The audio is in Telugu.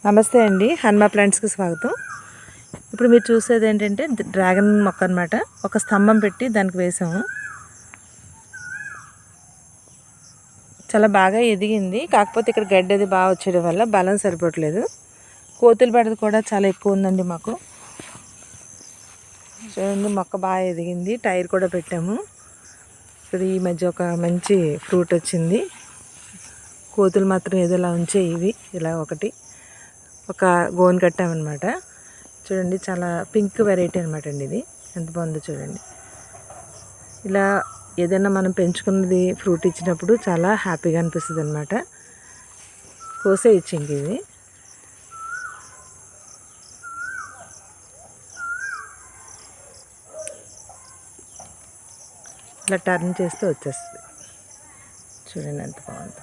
నమస్తే అండి, హనుమా ప్లాంట్స్కి స్వాగతం. ఇప్పుడు మీరు చూసేది ఏంటంటే డ్రాగన్ మొక్క అనమాట. ఒక స్తంభం పెట్టి దానికి వేసాము. చాలా బాగా ఎదిగింది. కాకపోతే ఇక్కడ గడ్డి అది బాగా వచ్చేయడం వల్ల బలం సరిపోవట్లేదు. కోతులు పడేది కూడా చాలా ఎక్కువ ఉందండి మాకు. చూడండి, మొక్క బాగా ఎదిగింది. టైర్ కూడా పెట్టాము. ఇక్కడ ఈ మధ్య ఒక మంచి ఫ్రూట్ వచ్చింది. కోతులు మాత్రం ఏదోలా ఉంచాయి. ఇవి ఇలా ఒక గోన్ కట్టామన్నమాట. చూడండి, చాలా పింక్ వెరైటీ అనమాట అండి. ఇది ఎంత బాగుందో చూడండి. ఇలా ఏదైనా మనం పెంచుకున్నది ఫ్రూట్ ఇచ్చినప్పుడు చాలా హ్యాపీగా అనిపిస్తుంది అనమాట. కోసే ఇచ్చింది ఇది. ఇలా టర్న్ చేస్తే వచ్చేస్తుంది. చూడండి ఎంత బాగుంది.